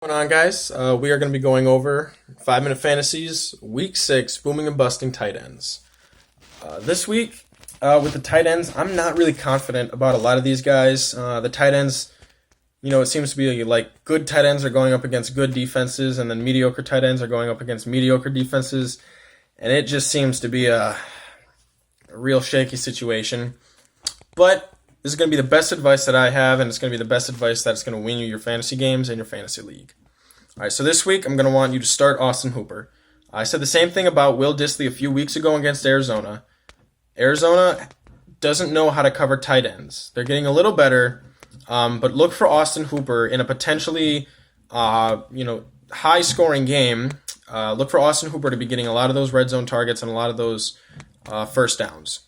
What's going on, guys? We are going to be going over 5 Minute Fantasies, Week 6, booming and busting tight ends. This week, with the tight ends, I'm not really confident about a lot of these guys. The tight ends, it seems to be like good tight ends are going up against good defenses, and then mediocre tight ends are going up against mediocre defenses, and it just seems to be a real shaky situation. But this is going to be the best advice that I have, and it's going to be the best advice that's going to win you your fantasy games and your fantasy league. All right, so this week I'm going to want you to start Austin Hooper. I said the same thing about Will Dissly a few weeks ago against Arizona. Arizona doesn't know how to cover tight ends. They're getting a little better, but look for Austin Hooper in a potentially, high-scoring game. Look for Austin Hooper to be getting a lot of those red zone targets and a lot of those first downs.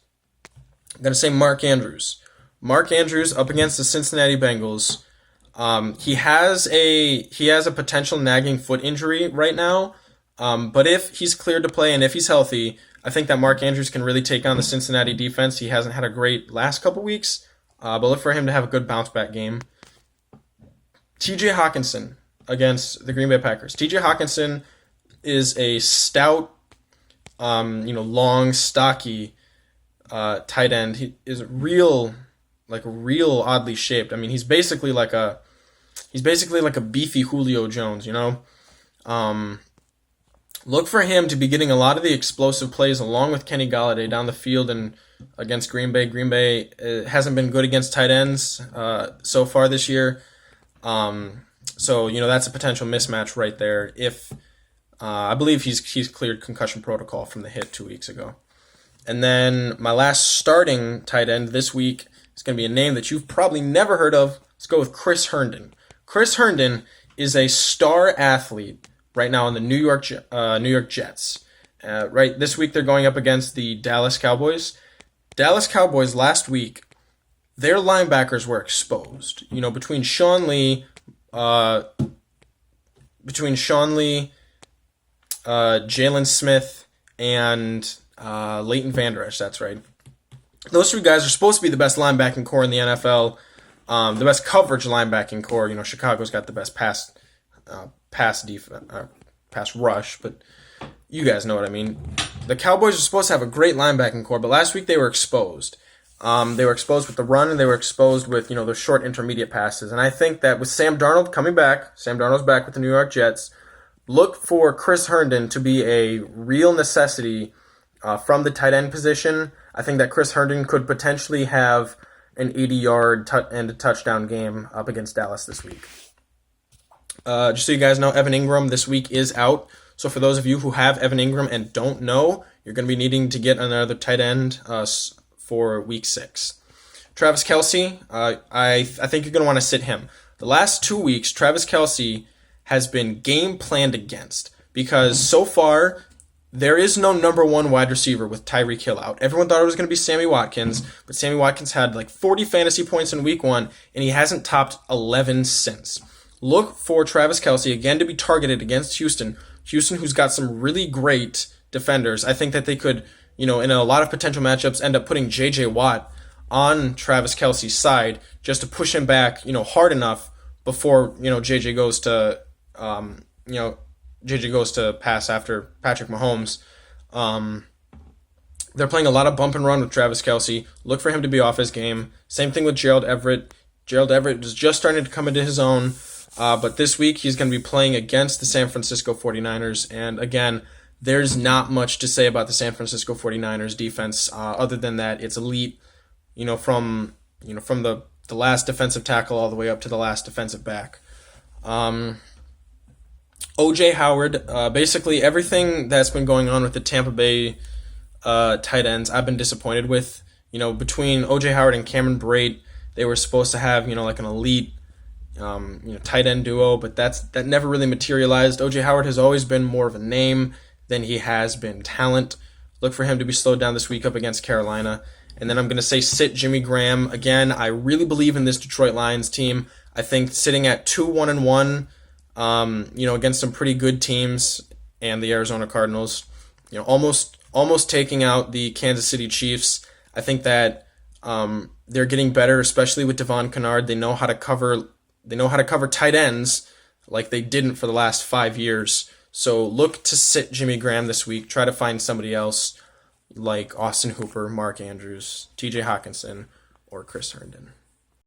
I'm going to say Mark Andrews. Mark Andrews up against the Cincinnati Bengals. He has a potential nagging foot injury right now, but if he's cleared to play and if he's healthy, I think that Mark Andrews can really take on the Cincinnati defense. He hasn't had a great last couple weeks, but look for him to have a good bounce back game. T.J. Hockenson against the Green Bay Packers. T.J. Hockenson is a stout, long, stocky tight end. He is real oddly shaped. I mean, he's basically like a beefy Julio Jones, Look for him to be getting a lot of the explosive plays along with Kenny Golladay down the field and against Green Bay. Green Bay hasn't been good against tight ends so far this year. So that's a potential mismatch right there. If I believe he's cleared concussion protocol from the hit 2 weeks ago. And then my last starting tight end this week is going to be a name that you've probably never heard of. Let's go with Chris Herndon. Chris Herndon is a star athlete right now in the New York Jets. Right this week they're going up against the Dallas Cowboys. Dallas Cowboys last week, their linebackers were exposed. Between Sean Lee, Jalen Smith, and Leighton Vander Esch. That's right. Those three guys are supposed to be the best linebacking core in the NFL, the best coverage linebacking core. Chicago's got the best pass rush, but you guys know what I mean. The Cowboys are supposed to have a great linebacking core, but last week they were exposed. They were exposed with the run, and they were exposed with the short intermediate passes. And I think that with Sam Darnold coming back, Sam Darnold's back with the New York Jets. Look for Chris Herndon to be a real necessity from the tight end position. I think that Chris Herndon could potentially have an 80-yard and a touchdown game up against Dallas this week. Just so you guys know, Evan Ingram this week is out. So for those of you who have Evan Ingram and don't know, you're going to be needing to get another tight end for Week 6. Travis Kelce, I think you're going to want to sit him. The last 2 weeks, Travis Kelce has been game planned against because so far there is no number one wide receiver with Tyreek Hill out. Everyone thought it was going to be Sammy Watkins, but Sammy Watkins had like 40 fantasy points in Week 1, and he hasn't topped 11 since. Look for Travis Kelce again to be targeted against Houston. Houston, who's got some really great defenders. I think that they could, in a lot of potential matchups, end up putting J.J. Watt on Travis Kelce's side just to push him back, hard enough before, J.J. goes to, JJ goes to pass after Patrick Mahomes. They're playing a lot of bump and run with Travis Kelce. Look for him to be off his game. Same thing with Gerald Everett. Gerald Everett is just starting to come into his own. But this week he's going to be playing against the San Francisco 49ers. And again, there's not much to say about the San Francisco 49ers defense other than that it's elite, from the last defensive tackle all the way up to the last defensive back. O.J. Howard, basically everything that's been going on with the Tampa Bay tight ends, I've been disappointed with. Between O.J. Howard and Cameron Brate, they were supposed to have, like an elite, tight end duo, but that never really materialized. O.J. Howard has always been more of a name than he has been talent. Look for him to be slowed down this week up against Carolina. And then I'm going to say sit Jimmy Graham. Again, I really believe in this Detroit Lions team. I think sitting at 2-1-1, against some pretty good teams and the Arizona Cardinals, almost taking out the Kansas City Chiefs. I think that they're getting better, especially with Devon Kennard. They know how to cover tight ends like they didn't for the last 5 years. So look to sit Jimmy Graham this week. Try to find somebody else like Austin Hooper, Mark Andrews, TJ Hawkinson, or Chris Herndon.